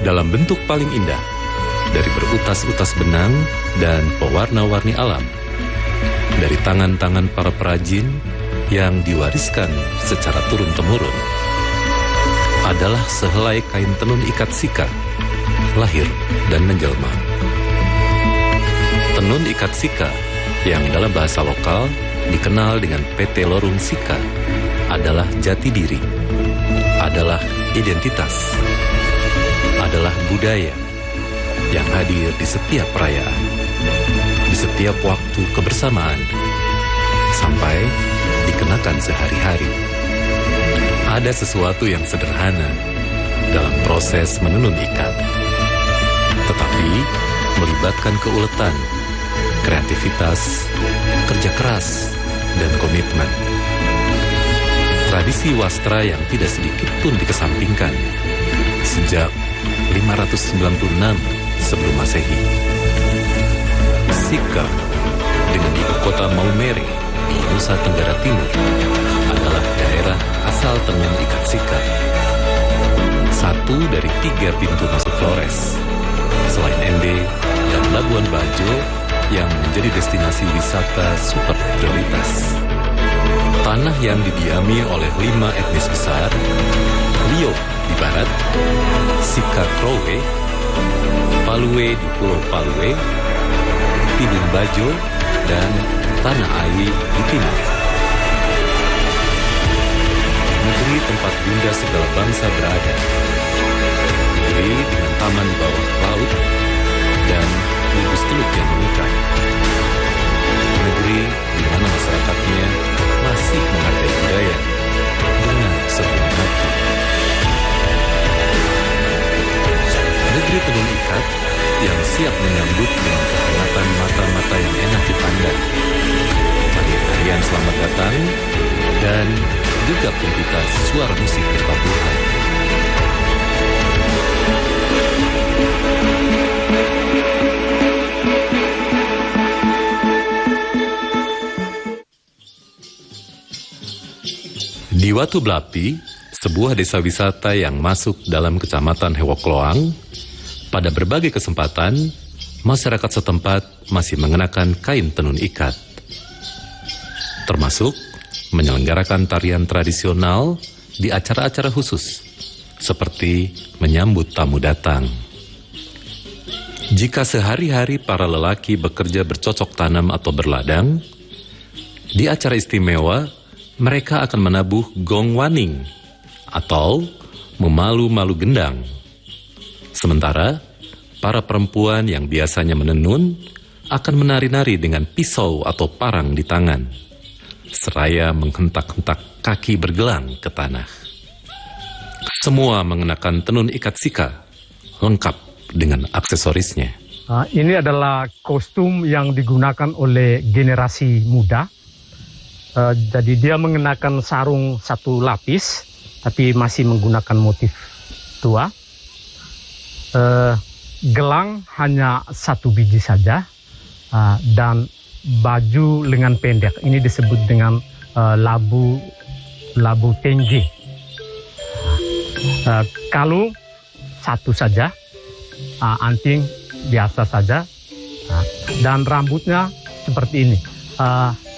dalam bentuk paling indah, dari berutas-utas benang dan pewarna-warni alam, dari tangan-tangan para perajin yang diwariskan secara turun-temurun, adalah sehelai kain tenun ikat sika, lahir dan menjelma. Tenun ikat sika, yang dalam bahasa lokal dikenal dengan PT Lorung Sika, adalah jati diri, adalah identitas, adalah budaya yang hadir di setiap perayaan, di setiap waktu kebersamaan, sampai dikenakan sehari-hari. Ada sesuatu yang sederhana dalam proses menenun ikat, tetapi melibatkan keuletan, kreativitas, kerja keras, dan komitmen. Tradisi wastra yang tidak sedikit pun dikesampingkan sejak 596 sebelum Masehi. Sika dengan ibu kota Maumere di Nusa Tenggara Timur adalah daerah asal tenun ikat sika. Satu dari 3 pintu masuk Flores, selain Ende dan Labuan Bajo yang menjadi destinasi wisata super prioritas. Tanah yang didiami oleh 5 etnis besar, Lio di barat, Sika Krowe, Palue di Pulau Palue, Tidung Bajo, dan Tanah Awi di timur. Negeri tempat bunda segala bangsa berada. Negeri dengan taman bawah laut dan gugus teluk yang mengikat. Negeri di mana masyarakatnya masih menghargai budaya dengan sepenuh hati. Negeri tenun ikat yang siap menyambut dengan kehangatan mata-mata yang enak dipandang, tarian-tarian selamat datang, dan juga kumpulan suara musik bertabuhan. Di Watu Blapi, sebuah desa wisata yang masuk dalam kecamatan Hewokloang, pada berbagai kesempatan, masyarakat setempat masih mengenakan kain tenun ikat. Termasuk menyelenggarakan tarian tradisional di acara-acara khusus, seperti menyambut tamu datang. Jika sehari-hari para lelaki bekerja bercocok tanam atau berladang, di acara istimewa, mereka akan menabuh gong waning atau memalu-malu gendang. Sementara, para perempuan yang biasanya menenun akan menari-nari dengan pisau atau parang di tangan, seraya menghentak-hentak kaki bergelang ke tanah. Semua mengenakan tenun ikat sika, lengkap dengan aksesorisnya. Ini adalah kostum yang digunakan oleh generasi muda. Jadi dia mengenakan sarung 1 lapis, tapi masih menggunakan motif tua. Gelang hanya 1 biji saja, dan baju lengan pendek. Ini disebut dengan labu tenje. Kalau satu saja, anting biasa saja, dan rambutnya seperti ini.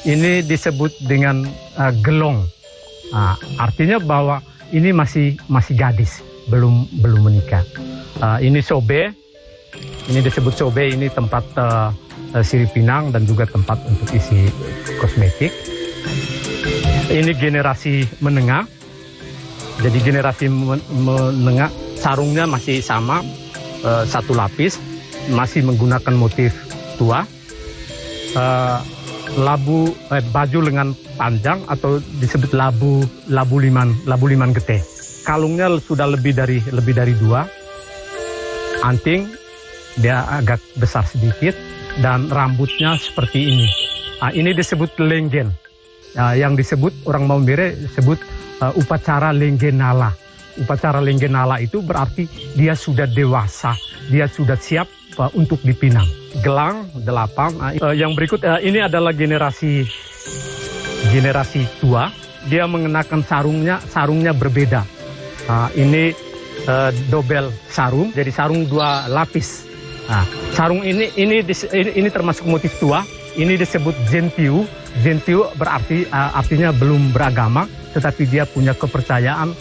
Ini disebut dengan gelong, artinya bahwa ini masih gadis, belum menikah. Ini sobe, ini disebut sobe, ini tempat sirip pinang dan juga tempat untuk isi kosmetik. Ini generasi menengah, jadi generasi menengah sarungnya masih sama, satu lapis, masih menggunakan motif tua. Baju lengan panjang atau disebut labu liman gete. Kalungnya sudah lebih dari 2. Anting dia agak besar sedikit dan rambutnya seperti ini. Ini disebut lenggen. Yang disebut orang Maumere disebut upacara lenggenala. Upacara lenggenala itu berarti dia sudah dewasa, dia sudah siap untuk dipinang. Gelang 8. Yang berikut ini adalah generasi tua. Dia mengenakan sarungnya berbeda. Ini dobel sarung, jadi sarung 2 lapis. Sarung ini termasuk motif tua. Ini disebut gentiu. Gentiu berarti artinya belum beragama, tetapi dia punya kepercayaan.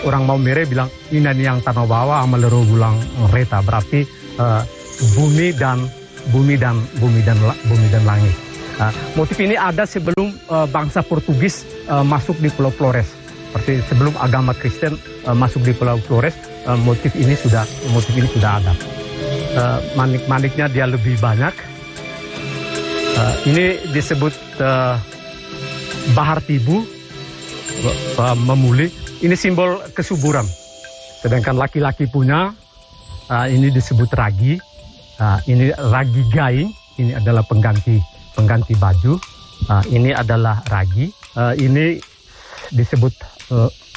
Orang Maumere bilang ini yang tanah bawah amalero bulang reta, berarti bumi dan langit. Motif ini ada sebelum bangsa Portugis masuk di Pulau Flores. Seperti sebelum agama Kristen masuk di Pulau Flores, motif ini sudah ada. Manik-maniknya dia lebih banyak. Ini disebut bahar tibu, memuli. Ini simbol kesuburan. Sedangkan laki-laki punya ini disebut ragi. Ini ragi gaing. Ini adalah pengganti baju. Ini adalah ragi. Ini disebut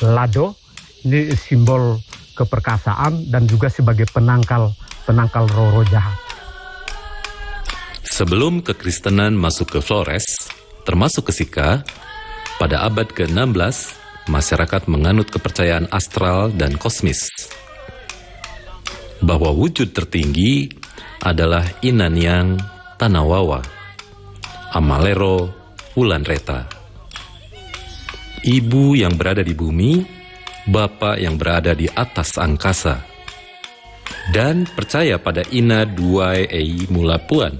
lado. Ini simbol keperkasaan dan juga sebagai penangkal roh jahat. Sebelum kekristenan masuk ke Flores, termasuk ke Sika, pada abad ke-16, masyarakat menganut kepercayaan astral dan kosmis. Bahwa wujud tertinggi adalah Inanyang Tanawawa, Amalero Ulanreta. Ibu yang berada di bumi, Bapa yang berada di atas angkasa. Dan percaya pada Ina Duai Ei Mulapuan,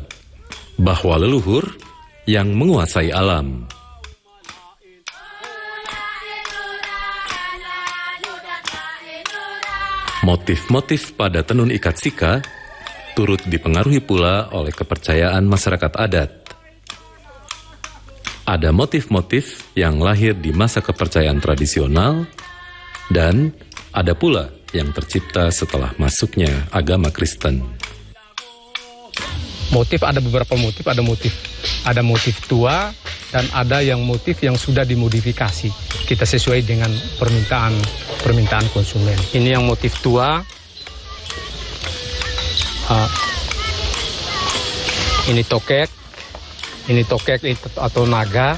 bahwa leluhur yang menguasai alam. Motif-motif pada tenun ikat Sika turut dipengaruhi pula oleh kepercayaan masyarakat adat. Ada motif-motif yang lahir di masa kepercayaan tradisional dan ada pula yang tercipta setelah masuknya agama Kristen. Motif ada beberapa motif, ada motif tua dan ada yang motif yang sudah dimodifikasi. Kita sesuai dengan permintaan konsumen. Ini yang motif tua. Ini tokek atau naga.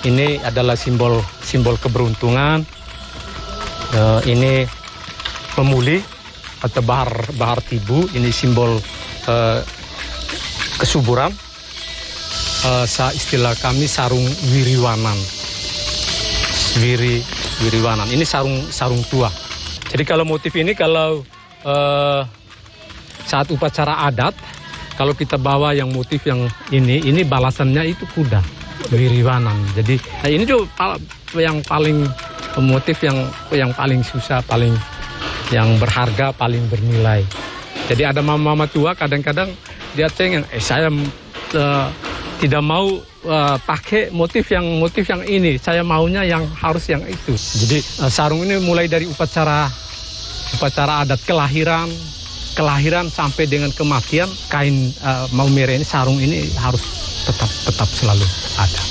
Ini adalah simbol keberuntungan. Ini pemuli atau bahar tibu. Ini simbol kesuburan. Istilah kami sarung wiriwanan. Wiriwanan. Ini sarung tua. Jadi kalau motif ini saat upacara adat, kalau kita bawa yang motif yang ini balasannya itu kuda wiriwanan. Jadi ini juga yang paling motif yang paling susah, yang berharga, paling bernilai. Jadi ada mama tua kadang-kadang dia cengeng, saya tidak mau pakai motif yang ini, saya maunya yang harus yang itu. Jadi sarung ini mulai dari upacara adat kelahiran sampai dengan kematian, kain Maumere ini, sarung ini harus tetap selalu ada.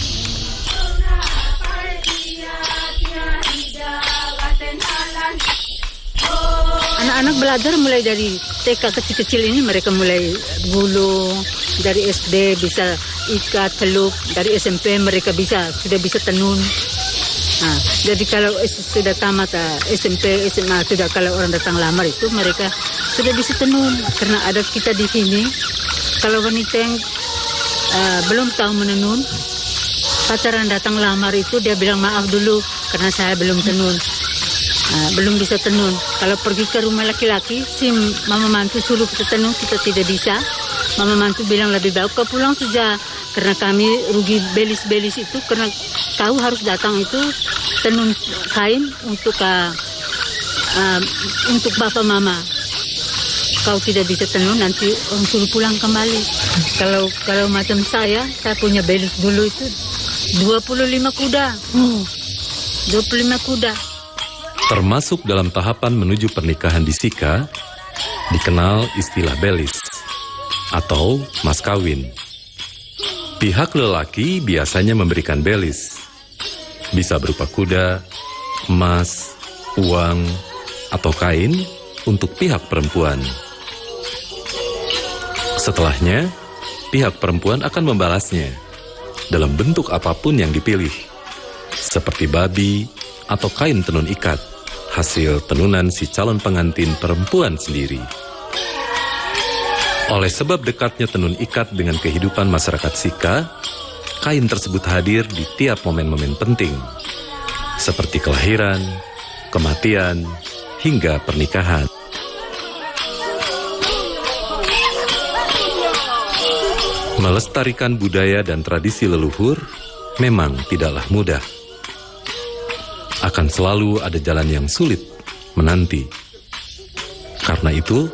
Anak-anak belajar mulai dari TK kecil-kecil ini, mereka mulai gulung, dari SD bisa ikat, celup, dari SMP mereka sudah bisa tenun. Nah, jadi kalau sudah tamat SMP, SMA, sudah kalau orang datang lamar itu mereka sudah bisa tenun. Karena ada kita di sini, kalau wanita yang belum tahu menenun, pacaran datang lamar itu dia bilang maaf dulu karena saya belum tenun. Belum bisa tenun. Kalau pergi ke rumah laki-laki, si mama mantu suruh kita tenun, kita tidak bisa. Mama mantu bilang lebih baik kau pulang saja. Karena kami rugi belis-belis itu, karena kau harus datang itu tenun kain untuk bapak mama. Kau tidak bisa tenun, nanti orang suruh pulang kembali. Kalau macam saya punya belis dulu itu 25 kuda. 25 kuda. Termasuk dalam tahapan menuju pernikahan di Sika, dikenal istilah belis atau mas kawin. Pihak lelaki biasanya memberikan belis. Bisa berupa kuda, emas, uang, atau kain untuk pihak perempuan. Setelahnya, pihak perempuan akan membalasnya dalam bentuk apapun yang dipilih, seperti babi atau kain tenun ikat, hasil tenunan si calon pengantin perempuan sendiri. Oleh sebab dekatnya tenun ikat dengan kehidupan masyarakat Sika, kain tersebut hadir di tiap momen-momen penting, seperti kelahiran, kematian, hingga pernikahan. Melestarikan budaya dan tradisi leluhur memang tidaklah mudah. Akan selalu ada jalan yang sulit menanti. Karena itu,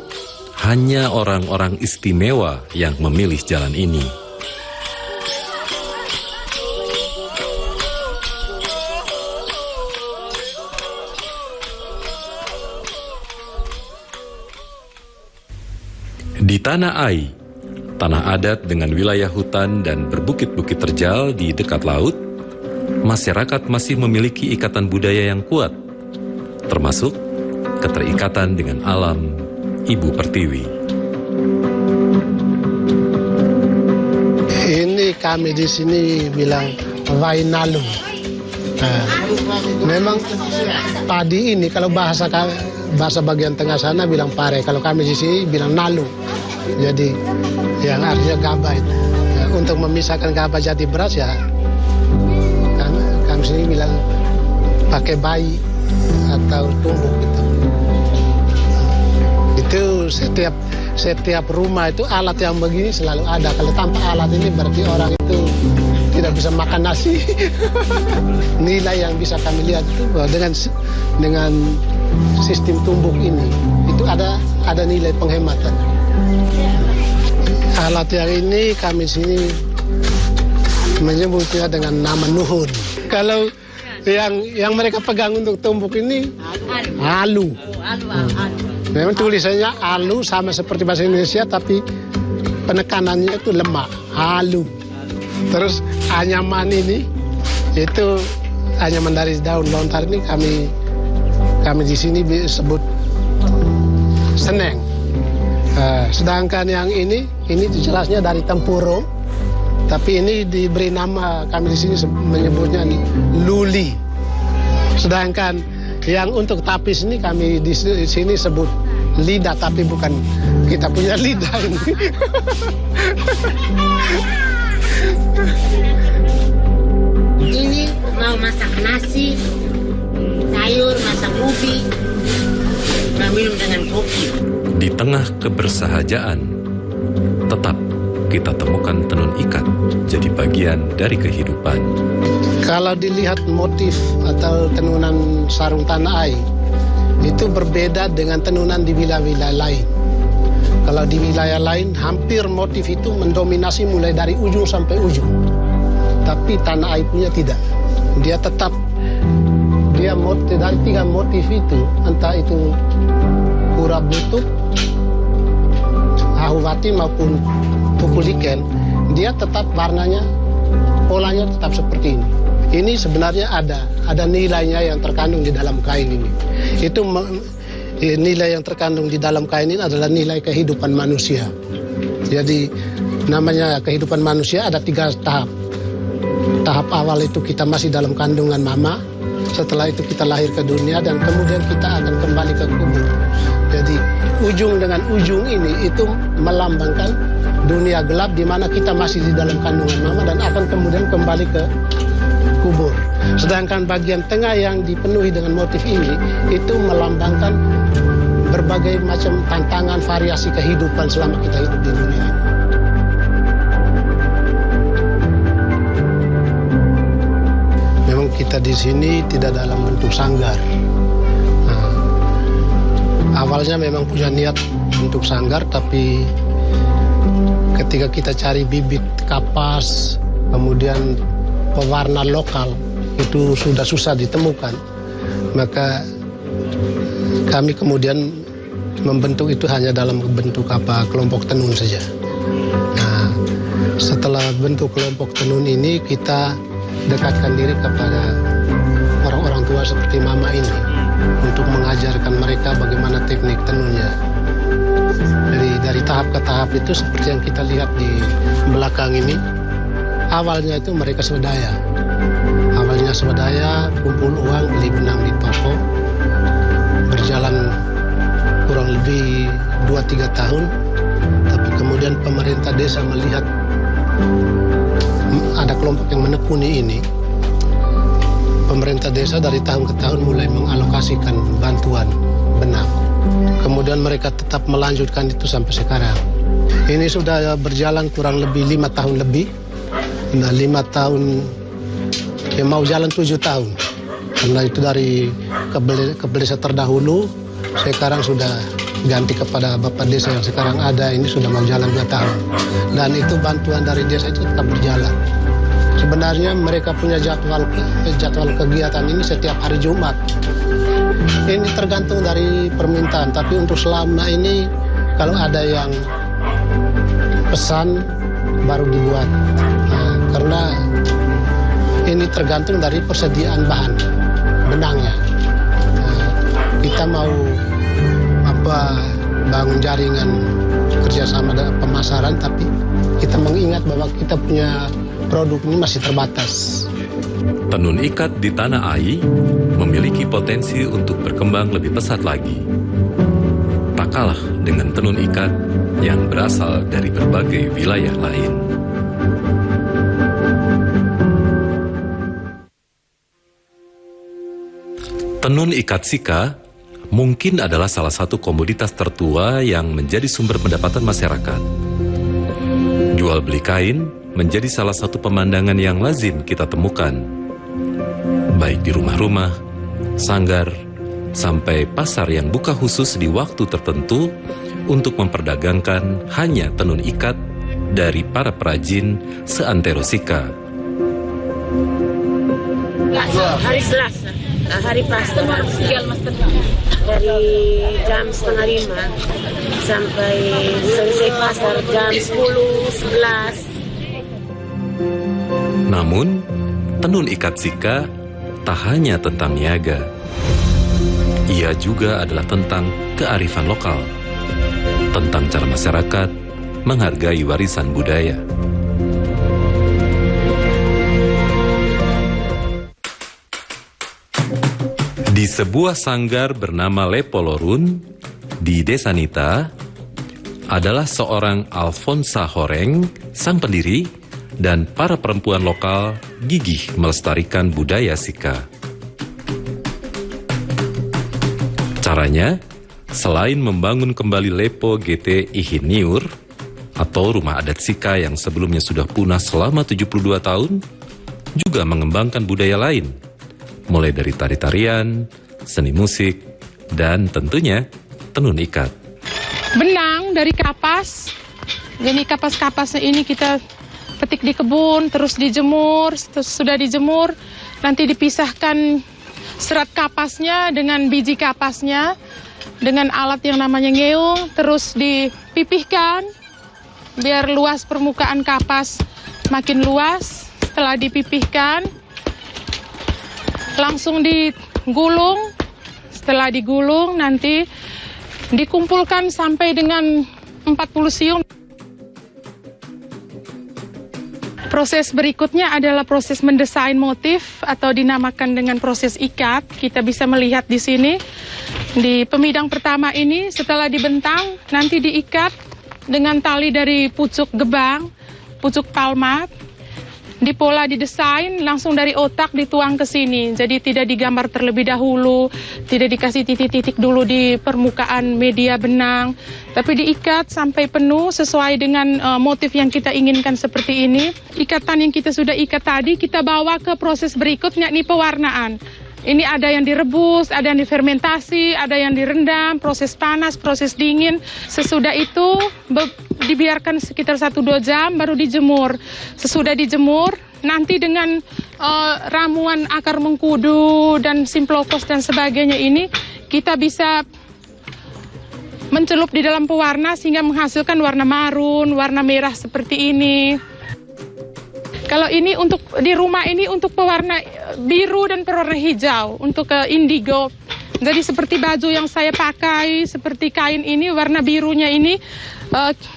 hanya orang-orang istimewa yang memilih jalan ini. Di Tanah Ai, tanah adat dengan wilayah hutan dan berbukit-bukit terjal di dekat laut, masyarakat masih memiliki ikatan budaya yang kuat, termasuk keterikatan dengan alam, Ibu Pertiwi. Ini kami di sini bilang wainalu. Memang padi ini kalau bahasa bagian tengah sana bilang pare, kalau kami di sini bilang nalu. Jadi yang artinya gabah itu. Untuk memisahkan gabah jadi beras ya kami sini bilang pakai bayi atau tumbuk gitu. Itu setiap rumah itu alat yang begini selalu ada. Kalau tanpa alat ini berarti orang itu tidak bisa makan nasi. Nilai yang bisa kami lihat itu dengan sistem tumbuk ini itu ada nilai penghematan. Alat yang ini kami sini menyebutnya dengan nama nuhun. Kalau yang mereka pegang untuk tumbuk ini alu. Memang tulisannya alu sama seperti bahasa Indonesia, tapi penekanannya itu lemah, alu. Terus anyaman ini, itu anyaman dari daun lontar ini kami di sini sebut seneng. Sedangkan yang ini jelasnya dari tempurung, tapi ini diberi nama kami di sini menyebutnya luli. Sedangkan yang untuk tapis ini kami di sini sebut lidah, tapi bukan kita punya lidah ini. Ini mau masak nasi, sayur, masak ubi, mau minum dengan kopi. Di tengah kebersahajaan, tetap kita temukan tenun ikat jadi bagian dari kehidupan. Kalau dilihat motif atau tenunan sarung Tanah Ai, itu berbeda dengan tenunan di wilayah-wilayah lain. Kalau di wilayah lain, hampir motif itu mendominasi mulai dari ujung sampai ujung. Tapi Tanah Ai punya tidak. Dia tetap, motif dari 3 motif itu, entah itu pura butuh, ahuwati maupun pukuliken, dia tetap warnanya, polanya tetap seperti ini. Ini sebenarnya ada nilainya yang terkandung di dalam kain ini. Itu nilai yang terkandung di dalam kain ini adalah nilai kehidupan manusia. Jadi namanya kehidupan manusia ada 3 tahap. Tahap awal itu kita masih dalam kandungan mama, setelah itu kita lahir ke dunia dan kemudian kita akan kembali ke kubur. Jadi ujung dengan ujung ini itu melambangkan dunia gelap di mana kita masih di dalam kandungan mama dan akan kemudian kembali ke kubur. Sedangkan bagian tengah yang dipenuhi dengan motif ini itu melambangkan berbagai macam tantangan variasi kehidupan selama kita hidup di dunia. Memang kita di sini tidak dalam bentuk sanggar. Awalnya memang punya niat untuk sanggar, tapi ketika kita cari bibit kapas, kemudian pewarna lokal, itu sudah susah ditemukan. Maka kami kemudian membentuk itu hanya dalam bentuk kelompok tenun saja. Nah, setelah bentuk kelompok tenun ini, kita dekatkan diri kepada orang-orang tua seperti mama ini untuk mengajarkan mereka bagaimana teknik tenunnya. Dari tahap ke tahap itu seperti yang kita lihat di belakang ini. Awalnya itu mereka swadaya. Awalnya swadaya, kumpul uang, beli benang di toko. Berjalan kurang lebih 2-3 tahun. Tapi kemudian pemerintah desa melihat ada kelompok yang menekuni ini. Pemerintah desa dari tahun ke tahun mulai mengalokasikan bantuan benang. Kemudian mereka tetap melanjutkan itu sampai sekarang. Ini sudah berjalan kurang lebih 5 tahun lebih. Nah, 5 tahun, ya mau jalan 7 tahun. Karena itu dari kepala desa terdahulu, sekarang sudah ganti kepada Bapak Desa yang sekarang ada, ini sudah mau jalan 2 tahun. Dan itu bantuan dari desa itu tetap berjalan. Sebenarnya mereka punya jadwal kegiatan ini setiap hari Jumat. Ini tergantung dari permintaan, tapi untuk selama ini kalau ada yang pesan baru dibuat. Nah, karena ini tergantung dari persediaan bahan benangnya. Nah, kita mau bangun jaringan kerjasama dengan pemasaran, tapi kita mengingat bahwa kita punya produk ini masih terbatas. Tenun ikat di Tanah Ai memiliki potensi untuk berkembang lebih pesat lagi. Tak kalah dengan tenun ikat yang berasal dari berbagai wilayah lain. Tenun ikat Sika mungkin adalah salah satu komoditas tertua yang menjadi sumber pendapatan masyarakat. Jual beli kain menjadi salah satu pemandangan yang lazim kita temukan, baik di rumah-rumah, sanggar, sampai pasar yang buka khusus di waktu tertentu untuk memperdagangkan hanya tenun ikat dari para perajin seantero Sika. Hari Selasa, hari Pasar, dari jam 4:30 sampai selesai pasar jam 10-11. Namun, tenun ikat Sika tak hanya tentang niaga. Ia juga adalah tentang kearifan lokal, tentang cara masyarakat menghargai warisan budaya. Di sebuah sanggar bernama Lepolorun di Desa Nita, adalah seorang Alfonsa Horeng, sang pendiri, dan para perempuan lokal gigih melestarikan budaya Sika. Caranya, selain membangun kembali Lepo GT Ihiniur, atau rumah adat Sika yang sebelumnya sudah punah selama 72 tahun, juga mengembangkan budaya lain, mulai dari tari-tarian, seni musik, dan tentunya tenun ikat. Benang dari kapas, jadi kapas-kapasnya ini kita petik di kebun, terus dijemur, sudah dijemur, nanti dipisahkan serat kapasnya dengan biji kapasnya, dengan alat yang namanya ngeung, terus dipipihkan, biar luas permukaan kapas makin luas. Setelah dipipihkan, langsung digulung, setelah digulung nanti dikumpulkan sampai dengan 40 siung. Proses berikutnya adalah proses mendesain motif atau dinamakan dengan proses ikat. Kita bisa melihat di sini, di pemidang pertama ini setelah dibentang, nanti diikat dengan tali dari pucuk gebang, pucuk palmat, dipola didesain, langsung dari otak dituang ke sini. Jadi tidak digambar terlebih dahulu, tidak dikasih titik-titik dulu di permukaan media benang, tapi diikat sampai penuh sesuai dengan motif yang kita inginkan seperti ini. Ikatan yang kita sudah ikat tadi, kita bawa ke proses berikutnya, yakni pewarnaan. Ini ada yang direbus, ada yang difermentasi, ada yang direndam, proses panas, proses dingin. Sesudah itu dibiarkan sekitar 1-2 jam baru dijemur. Sesudah dijemur, nanti dengan ramuan akar mengkudu dan simplokos dan sebagainya ini, kita bisa mencelup di dalam pewarna sehingga menghasilkan warna marun, warna merah seperti ini. Kalau ini untuk di rumah ini untuk pewarna biru dan pewarna hijau, untuk indigo. Jadi seperti baju yang saya pakai, seperti kain ini, warna birunya ini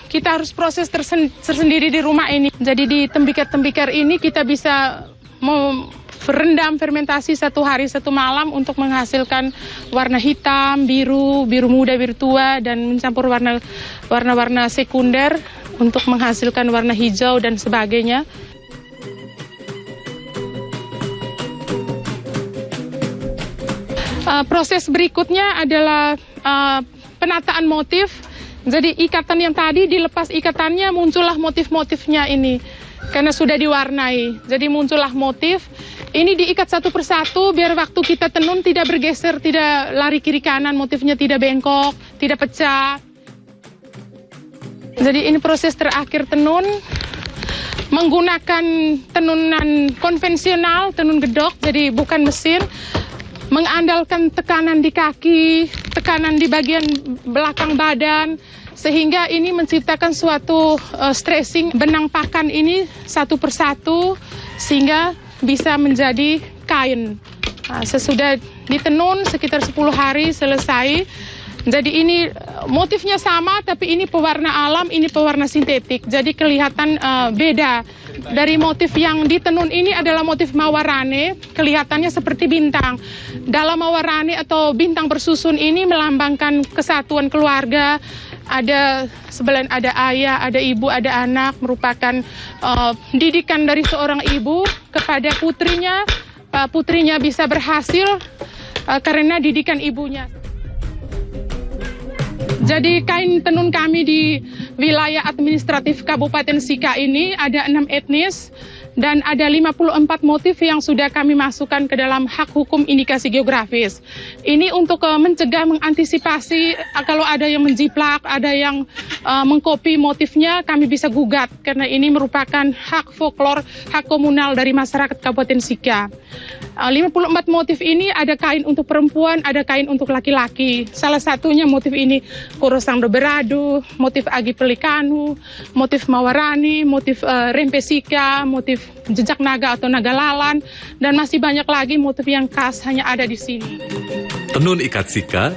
kita harus proses tersendiri di rumah ini. Jadi di tembikar-tembikar ini kita bisa merendam fermentasi 1 hari 1 malam untuk menghasilkan warna hitam, biru, biru muda, biru tua, dan mencampur warna-warna sekunder untuk menghasilkan warna hijau dan sebagainya. Proses berikutnya adalah penataan motif. Jadi ikatan yang tadi dilepas ikatannya, muncullah motif-motifnya ini karena sudah diwarnai. Jadi muncullah motif. Ini diikat satu persatu biar waktu kita tenun tidak bergeser, tidak lari kiri kanan, motifnya tidak bengkok, tidak pecah. Jadi ini proses terakhir tenun menggunakan tenunan konvensional, tenun gedok, jadi bukan mesin. Mengandalkan tekanan di kaki, tekanan di bagian belakang badan, sehingga ini menciptakan suatu stressing benang pakan ini satu persatu, sehingga bisa menjadi kain. Nah, sesudah ditenun sekitar 10 hari selesai. Jadi ini motifnya sama, tapi ini pewarna alam, ini pewarna sintetik. Jadi kelihatan beda. Dari motif yang ditenun ini adalah motif mawarane, kelihatannya seperti bintang. Dalam mawarane atau bintang bersusun ini melambangkan kesatuan keluarga. Ada sebelah ada ayah, ada ibu, ada anak, merupakan didikan dari seorang ibu kepada putrinya. Putrinya bisa berhasil karena didikan ibunya. Jadi kain tenun kami di wilayah administratif Kabupaten Sika ini ada 6 etnis dan ada 54 motif yang sudah kami masukkan ke dalam hak hukum indikasi geografis. Ini untuk mencegah, mengantisipasi kalau ada yang menjiplak, ada yang mengkopi motifnya, kami bisa gugat karena ini merupakan hak folklor, hak komunal dari masyarakat Kabupaten Sika. 54 motif ini ada kain untuk perempuan, ada kain untuk laki-laki. Salah satunya motif ini Korosang Beradu, motif Agi Pelikanu, motif Mawarani, motif Rempesika, motif jejak naga atau naga lalan, dan masih banyak lagi motif yang khas hanya ada di sini. Tenun ikat Sika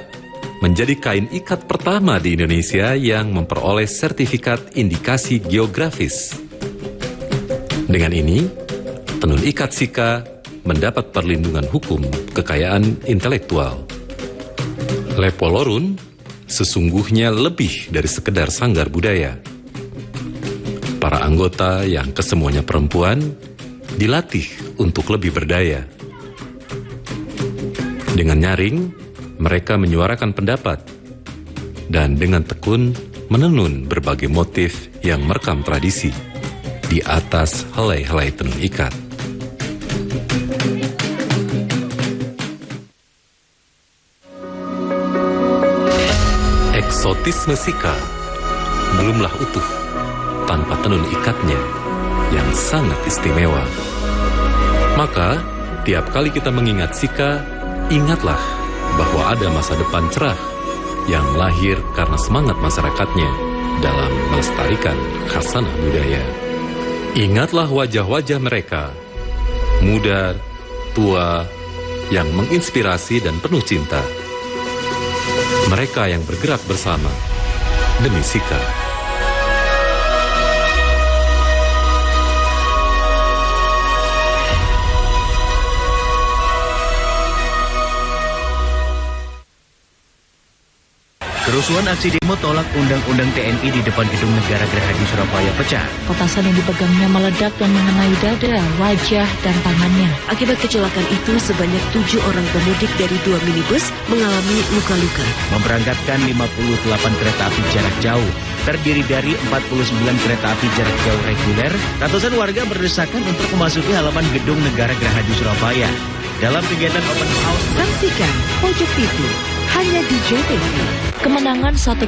menjadi kain ikat pertama di Indonesia yang memperoleh sertifikat indikasi geografis. Dengan ini, tenun ikat Sika mendapat perlindungan hukum kekayaan intelektual. Lepolorun sesungguhnya lebih dari sekedar sanggar budaya. Para anggota yang kesemuanya perempuan dilatih untuk lebih berdaya. Dengan nyaring, mereka menyuarakan pendapat, dan dengan tekun menenun berbagai motif yang merekam tradisi di atas helai-helai tenun ikat. Eksotisme Sika belumlah utuh tanpa tenun ikatnya yang sangat istimewa. Maka, tiap kali kita mengingat Sika, ingatlah bahwa ada masa depan cerah yang lahir karena semangat masyarakatnya dalam melestarikan khasanah budaya. Ingatlah wajah-wajah mereka, muda, tua, yang menginspirasi dan penuh cinta. Mereka yang bergerak bersama demi Sika. Kerusuhan aksi demo tolak undang-undang TNI di depan Gedung Negara Gerahadi Surabaya pecah. Petasan yang dipegangnya meledak dan mengenai dada, wajah, dan tangannya. Akibat kecelakaan itu, sebanyak 7 orang pemudik dari 2 minibus mengalami luka-luka. Memberangkatkan 58 kereta api jarak jauh, terdiri dari 49 kereta api jarak jauh reguler. Ratusan warga berdesakan untuk memasuki halaman Gedung Negara Gerahadi Surabaya. Dalam kegiatan open house, saksikan Pojok TV hanya di JTV. Kemenangan 1-0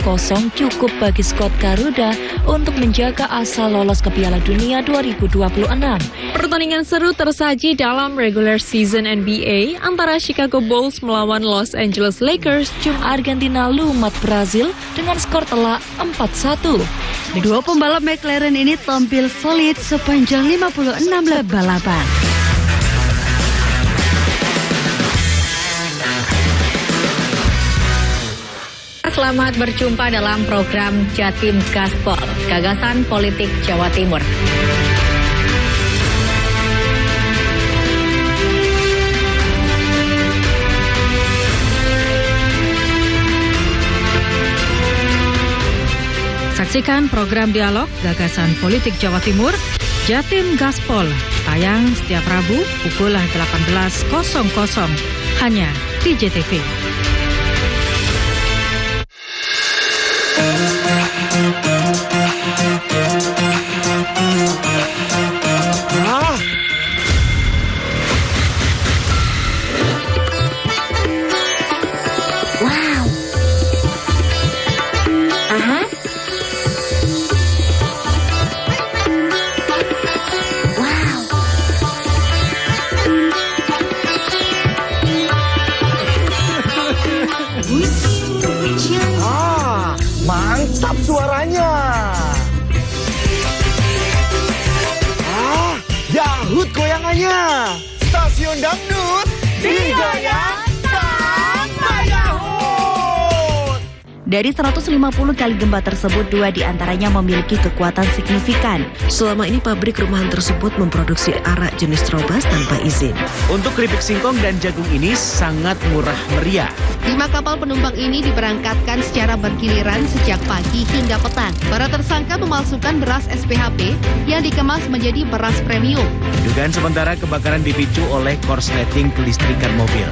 cukup bagi Scott Garuda untuk menjaga asa lolos ke Piala Dunia 2026. Pertandingan seru tersaji dalam regular season NBA antara Chicago Bulls melawan Los Angeles Lakers. Argentina lumat Brazil dengan skor telak 4-1. Dua pembalap McLaren ini tampil solid sepanjang 56 lap balapan. Selamat berjumpa dalam program Jatim Gaspol, Gagasan Politik Jawa Timur. Saksikan program dialog Gagasan Politik Jawa Timur, Jatim Gaspol, tayang setiap Rabu pukul 18.00 hanya di JTV. Mantap suaranya. Dahut goyangannya. Stasiun dangdut digoyang sampai dahut. Dari 150 kali gempa tersebut, 2 diantaranya memiliki kekuatan signifikan. Selama ini pabrik rumahan tersebut memproduksi arak jenis Trobas tanpa izin. Untuk keripik singkong dan jagung ini sangat murah meriah. 5 kapal penumpang ini diberangkatkan secara bergiliran sejak pagi hingga petang. Para tersangka memalsukan beras SPHP yang dikemas menjadi beras premium. Dugaan sementara kebakaran dipicu oleh korsleting kelistrikan mobil.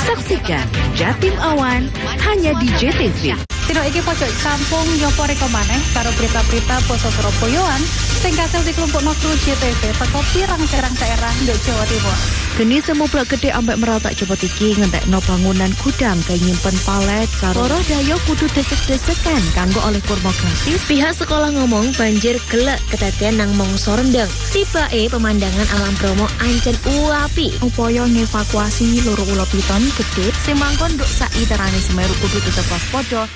Saksikan Jatim Awan hanya di JTV. Tino iki pojok kampung nyopo reko maneh karo berita-berita basa Surabayaan sing kasil dikelompokno kru JTV teko pirang-pirang daerah nduk Jawa Timur. Geni semu blok gede ambek meratak cepot iki ngentekno bangunan gudang kaya nyimpen palet karo para dayo kudu desek-desekan kanggo oleh kurma gratis. Pihak sekolah ngomong banjir gelek kedadean nang mangsa rendeng. Tibae pemandangan alam Bromo ancen uapi. Upaya ngevakuasi loro ula piton gede sing mangkon nduk sak iterane Semeru kudu tetep waspada.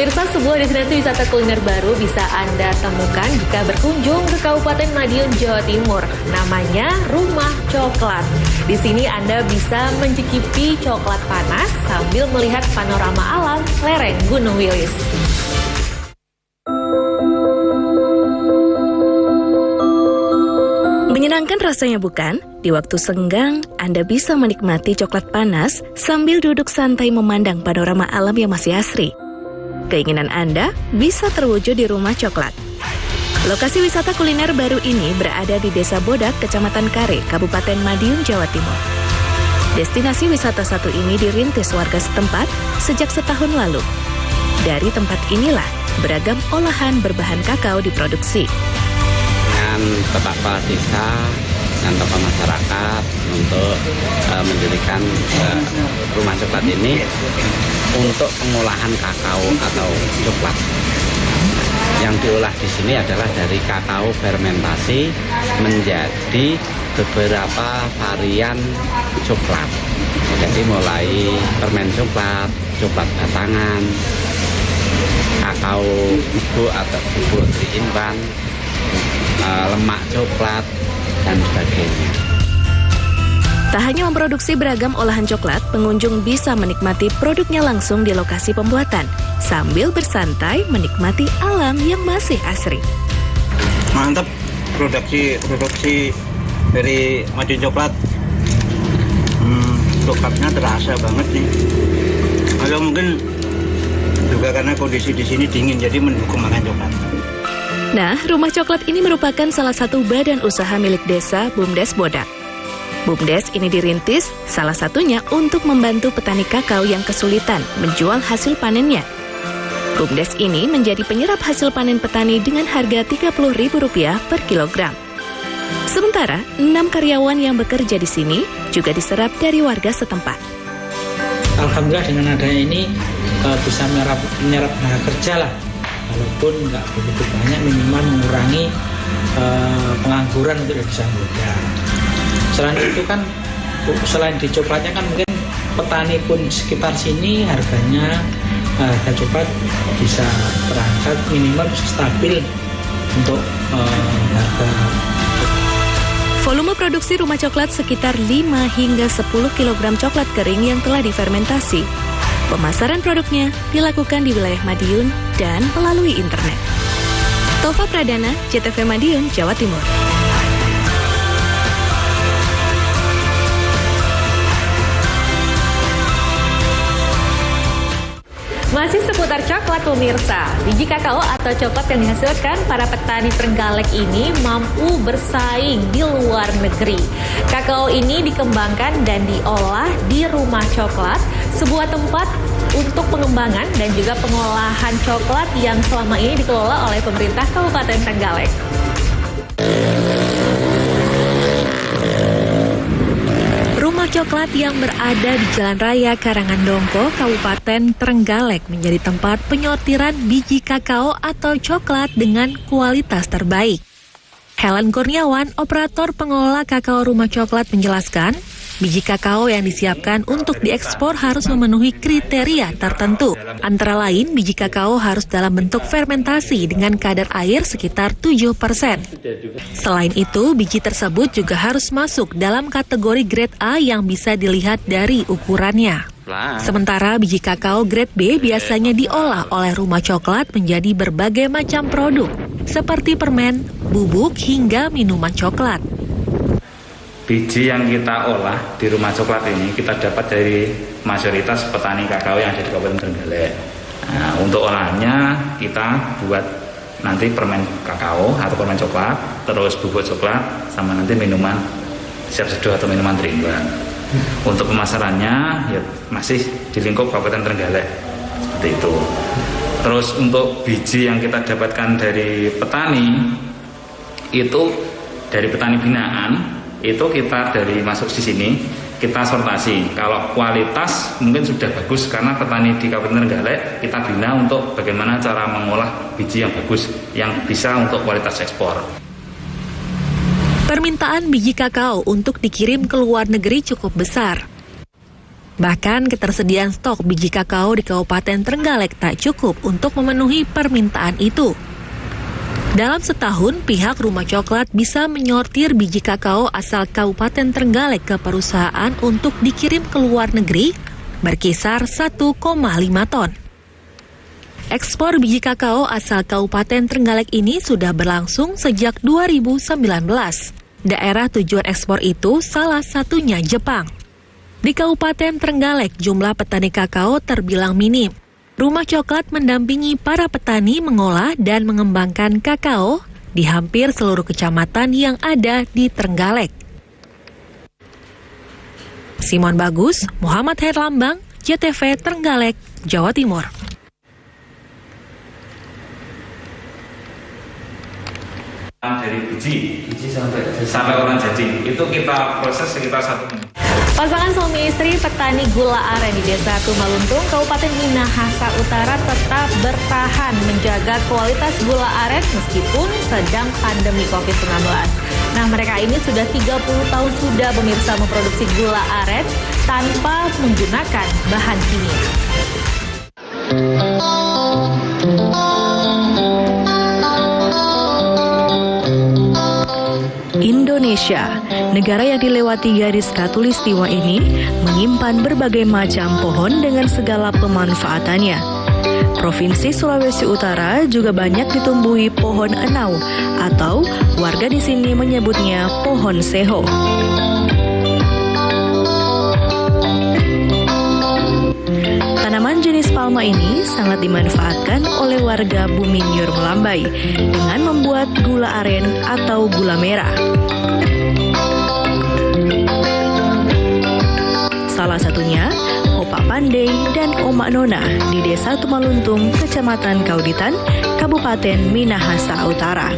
Pemirsa, sebuah destinasi wisata kuliner baru bisa Anda temukan jika berkunjung ke Kabupaten Madiun, Jawa Timur. Namanya Rumah Coklat. Di sini Anda bisa mencicipi coklat panas sambil melihat panorama alam lereng Gunung Wilis. Menyenangkan rasanya bukan? Di waktu senggang, Anda bisa menikmati coklat panas sambil duduk santai memandang panorama alam yang masih asri. Keinginan Anda bisa terwujud di Rumah Coklat. Lokasi wisata kuliner baru ini berada di Desa Bodak, Kecamatan Kare, Kabupaten Madiun, Jawa Timur. Destinasi wisata satu ini dirintis warga setempat sejak setahun lalu. Dari tempat inilah beragam olahan berbahan kakao diproduksi. Dengan Bapak Kepala Desa, dan tokoh masyarakat untuk mendirikan rumah coklat ini untuk pengolahan kakao atau coklat. Yang diolah di sini adalah dari kakao fermentasi menjadi beberapa varian coklat. Jadi mulai permen coklat, coklat batangan, kakao bubuk atau bubuk 3-in-1, lemak coklat, dan sebagainya. Tak hanya memproduksi beragam olahan coklat, pengunjung bisa menikmati produknya langsung di lokasi pembuatan, sambil bersantai menikmati alam yang masih asri. Mantap, produksi dari Madiun Coklat. Coklatnya terasa banget nih. Kalau mungkin juga karena kondisi di sini dingin, jadi mendukung makan coklat. Nah, rumah coklat ini merupakan salah satu badan usaha milik desa BUMDes Bodak. BUMDes ini dirintis salah satunya untuk membantu petani kakao yang kesulitan menjual hasil panennya. BUMDes ini menjadi penyerap hasil panen petani dengan harga Rp30.000 per kilogram. Sementara, 6 karyawan yang bekerja di sini juga diserap dari warga setempat. Alhamdulillah dengan adanya ini bisa menyerap tenaga kerja lah. Walaupun nggak begitu banyak, minimal mengurangi pengangguran untuk desa muda. Selain itu kan, selain di coklatnya kan mungkin petani pun sekitar sini harganya harga coklat bisa berangkat minimal bisa stabil untuk harga. Volume produksi rumah coklat sekitar 5 hingga 10 kg coklat kering yang telah difermentasi. Pemasaran produknya dilakukan di wilayah Madiun dan melalui internet. Tova Pradana, JTV Madiun, Jawa Timur. Masih seputar coklat pemirsa, biji kakao atau coklat yang dihasilkan para petani Trenggalek ini mampu bersaing di luar negeri. Kakao ini dikembangkan dan diolah di Rumah Coklat, sebuah tempat untuk pengembangan dan juga pengolahan coklat yang selama ini dikelola oleh pemerintah Kabupaten Trenggalek. Rumah coklat yang berada di Jalan Raya Karangandongko, Kabupaten Trenggalek menjadi tempat penyortiran biji kakao atau coklat dengan kualitas terbaik. Helen Kurniawan, operator pengelola kakao Rumah Coklat menjelaskan, biji kakao yang disiapkan untuk diekspor harus memenuhi kriteria tertentu. Antara lain, biji kakao harus dalam bentuk fermentasi dengan kadar air sekitar 7%. Selain itu, biji tersebut juga harus masuk dalam kategori grade A yang bisa dilihat dari ukurannya. Sementara biji kakao grade B biasanya diolah oleh Rumah Coklat menjadi berbagai macam produk, seperti permen, bubuk, hingga minuman coklat. Biji yang kita olah di Rumah Coklat ini kita dapat dari mayoritas petani kakao yang ada di Kabupaten Trenggalek. Nah, untuk olahannya kita buat nanti permen kakao atau permen coklat, terus bubuk coklat, sama nanti minuman siap seduh atau minuman 3-in-1. Untuk pemasarannya ya masih di lingkup Kabupaten Trenggalek seperti itu. Terus untuk biji yang kita dapatkan dari petani itu dari petani binaan itu kita dari masuk di sini kita sortasi. Kalau kualitas mungkin sudah bagus karena petani di Kabupaten Trenggalek kita bina untuk bagaimana cara mengolah biji yang bagus yang bisa untuk kualitas ekspor. Permintaan biji kakao untuk dikirim ke luar negeri cukup besar. Bahkan ketersediaan stok biji kakao di Kabupaten Trenggalek tak cukup untuk memenuhi permintaan itu. Dalam setahun, pihak Rumah Coklat bisa menyortir biji kakao asal Kabupaten Trenggalek ke perusahaan untuk dikirim ke luar negeri berkisar 1,5 ton. Ekspor biji kakao asal Kabupaten Trenggalek ini sudah berlangsung sejak 2019. Daerah tujuan ekspor itu salah satunya Jepang. Di Kabupaten Trenggalek, jumlah petani kakao terbilang minim. Rumah Coklat mendampingi para petani mengolah dan mengembangkan kakao di hampir seluruh kecamatan yang ada di Trenggalek. Simon Bagus, Muhammad Herlambang, JTV Trenggalek, Jawa Timur. Dari biji sampai olahan jadi itu kita proses sekitar 1 menit. Pasangan suami istri petani gula aren di Desa Tumaluntung, Kabupaten Minahasa Utara tetap bertahan menjaga kualitas gula aren meskipun sedang pandemi COVID-19. Nah, mereka ini sudah 30 tahun sudah pemirsa memproduksi gula aren tanpa menggunakan bahan kimia. Indonesia, negara yang dilewati garis khatulistiwa ini, menyimpan berbagai macam pohon dengan segala pemanfaatannya. Provinsi Sulawesi Utara juga banyak ditumbuhi pohon enau atau warga di sini menyebutnya pohon seho. Tanaman jenis palma ini sangat dimanfaatkan oleh warga Buminyur Melambai dengan membuat gula aren atau gula merah. Salah satunya Opak Pandey dan Omak Nona di Desa Tumaluntung, Kecamatan Kauditan, Kabupaten Minahasa Utara.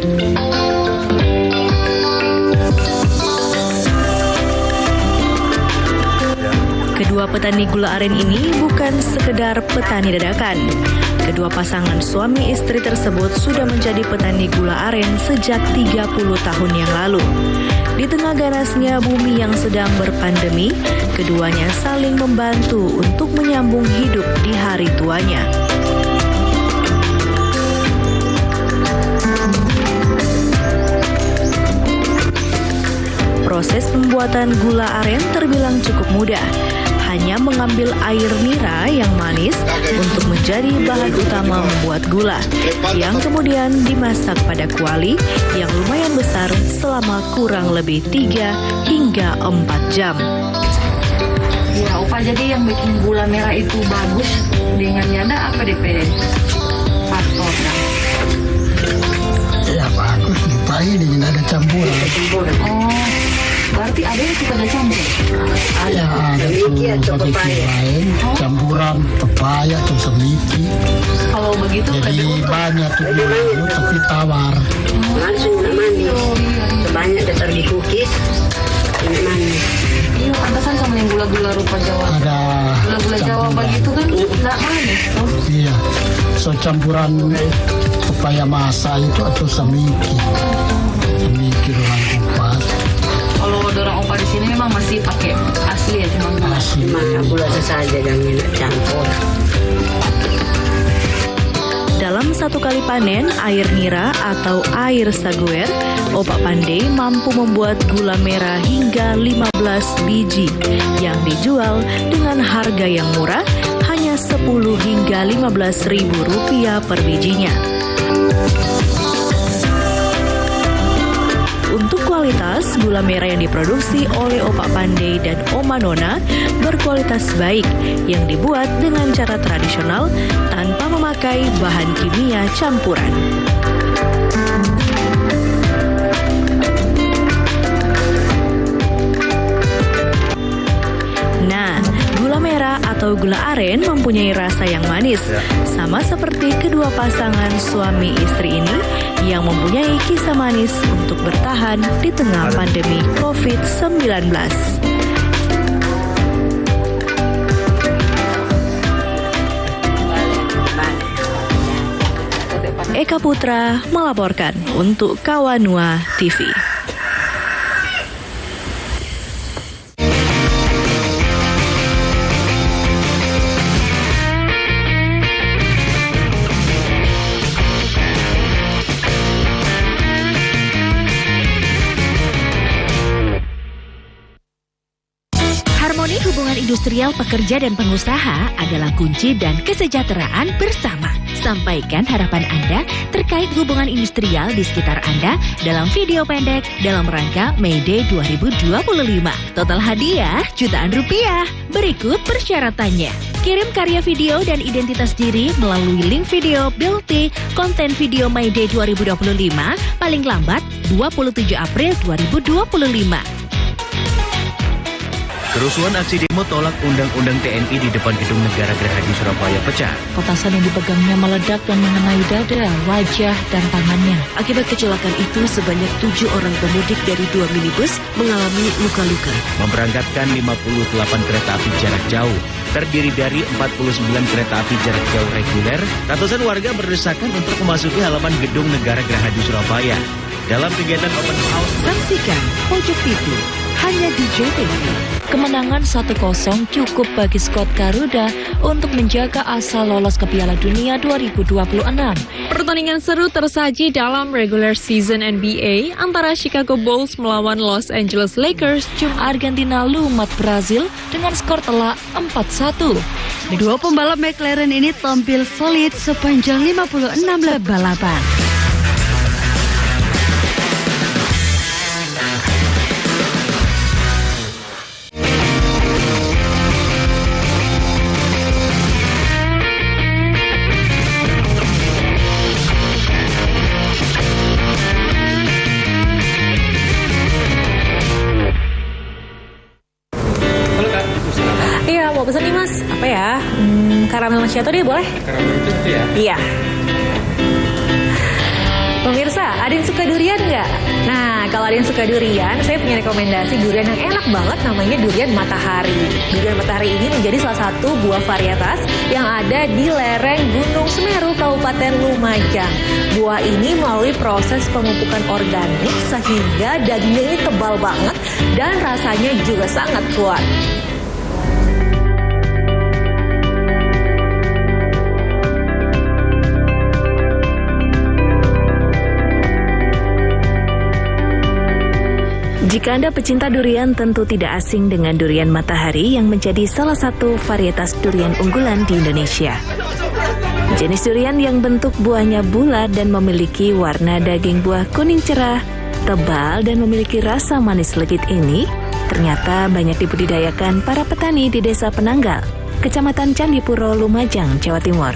Kedua petani gula aren ini bukan sekedar petani dadakan. Kedua pasangan suami istri tersebut sudah menjadi petani gula aren sejak 30 tahun yang lalu. Di tengah ganasnya bumi yang sedang berpandemi, keduanya saling membantu untuk menyambung hidup di hari tuanya. Proses pembuatan gula aren terbilang cukup mudah. Hanya mengambil air nira yang manis untuk menjadi bahan utama membuat gula, yang kemudian dimasak pada kuali yang lumayan besar selama kurang lebih 3 hingga 4 jam. Ya, Opa, jadi yang bikin gula merah itu bagus dengannya ada apa DP faktornya? Ya bagus, dipakai dengan ada campuran. Oh, berarti ada yang suka ada campur? Ya, ada tuh pakai lain, campuran pepaya atau semiki. Kalau begitu jadi banyak tuh dulu tapi tawar. Langsung mandi. Banyak dasar di cookies. Ini mandi. Iya, pantasan sama yang gula-gula rupa Jawa. Ada gula-gula Jawa begitu kan nggak manis tuh. Iya, so campuran pepaya masa itu atau semiki. Semiki orang kupas. Kalau dorong Opa di sini memang masih pakai asli ya, cuma gula. Cuma gula saja yang enak campur. Dalam satu kali panen air nira atau air saguer, Opak Pandey mampu membuat gula merah hingga 15 biji yang dijual dengan harga yang murah, hanya 10 hingga 15 ribu rupiah per bijinya. Untuk kualitas, gula merah yang diproduksi oleh Opak Pandey dan Oma Nona berkualitas baik yang dibuat dengan cara tradisional tanpa memakai bahan kimia campuran. Nah, gula merah atau gula aren mempunyai rasa yang manis, sama seperti kedua pasangan suami istri ini yang mempunyai kisah manis untuk bertahan di tengah pandemi COVID-19. Eka Putra melaporkan untuk Kawanua TV. Harmoni hubungan industrial pekerja dan pengusaha adalah kunci dan kesejahteraan bersama. Sampaikan harapan Anda terkait hubungan industrial di sekitar Anda dalam video pendek dalam rangka May Day 2025. Total hadiah jutaan rupiah. Berikut persyaratannya. Kirim karya video dan identitas diri melalui link video BLT konten video May Day 2025 paling lambat 27 April 2025. Kerusuhan aksi demo tolak Undang-Undang TNI di depan Gedung Negara Gerahadi Surabaya pecah. Petasan yang dipegangnya meledak dan mengenai dada, wajah, dan tangannya. Akibat kecelakaan itu, sebanyak 7 orang pemudik dari 2 minibus mengalami luka-luka. Memberangkatkan 58 kereta api jarak jauh, terdiri dari 49 kereta api jarak jauh reguler, ratusan warga berdesakan untuk memasuki halaman Gedung Negara Gerahadi Surabaya. Dalam kegiatan open house, saksikan Pojok TV hanya di JTV. Kemenangan 1-0 cukup bagi skuad Garuda untuk menjaga asa lolos ke Piala Dunia 2026. Pertandingan seru tersaji dalam regular season NBA antara Chicago Bulls melawan Los Angeles Lakers. Argentina lumat Brazil dengan skor telak 4-1. Dua pembalap McLaren ini tampil solid sepanjang 56 lap balapan. Mau pesan nih Mas, apa ya? Karamel macchiato deh, boleh? Karamel itu ya? Iya. Pemirsa, ada yang suka durian nggak? Nah, kalau ada yang suka durian, saya punya rekomendasi durian yang enak banget, namanya durian matahari. Durian matahari ini menjadi salah satu buah varietas yang ada di lereng Gunung Semeru, Kabupaten Lumajang. Buah ini melalui proses pemupukan organik sehingga dagingnya ini tebal banget dan rasanya juga sangat kuat. Jika Anda pecinta durian, tentu tidak asing dengan durian matahari yang menjadi salah satu varietas durian unggulan di Indonesia. Jenis durian yang bentuk buahnya bulat dan memiliki warna daging buah kuning cerah, tebal dan memiliki rasa manis legit ini, ternyata banyak dibudidayakan para petani di Desa Penanggal, Kecamatan Candipuro, Lumajang, Jawa Timur.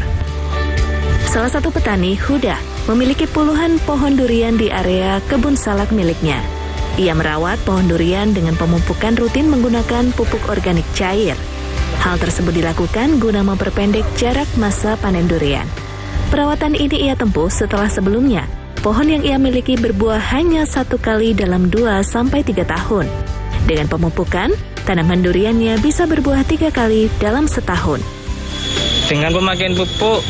Salah satu petani, Huda, memiliki puluhan pohon durian di area kebun salak miliknya. Ia merawat pohon durian dengan pemupukan rutin menggunakan pupuk organik cair. Hal tersebut dilakukan guna memperpendek jarak masa panen durian. Perawatan ini ia tempuh setelah sebelumnya pohon yang ia miliki berbuah hanya 1 kali dalam 2-3 tahun. Dengan pemupukan, tanaman duriannya bisa berbuah 3 kali dalam setahun. Dengan pemakaian pupuk,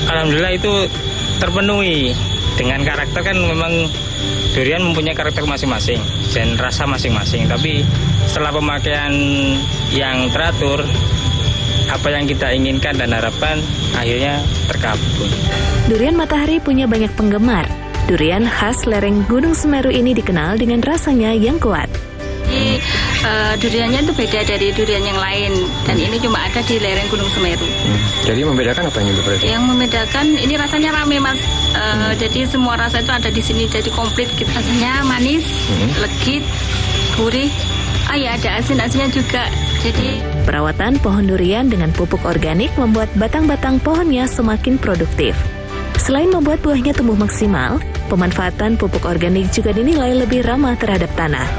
alhamdulillah itu terpenuhi. Dengan karakter kan memang durian mempunyai karakter masing-masing dan rasa masing-masing. Tapi setelah pemakaian yang teratur, apa yang kita inginkan dan harapkan akhirnya terkabul. Durian matahari punya banyak penggemar. Durian khas lereng Gunung Semeru ini dikenal dengan rasanya yang kuat. Jadi duriannya itu beda dari durian yang lain dan ini cuma ada di lereng Gunung Semeru. Jadi membedakan apa yang berarti? Yang membedakan ini rasanya rame Mas. Jadi semua rasa itu ada di sini jadi komplit. Rasanya manis, legit, gurih. Ya ada asin-asinnya juga. Jadi perawatan pohon durian dengan pupuk organik membuat batang-batang pohonnya semakin produktif. Selain membuat buahnya tumbuh maksimal, pemanfaatan pupuk organik juga dinilai lebih ramah terhadap tanah.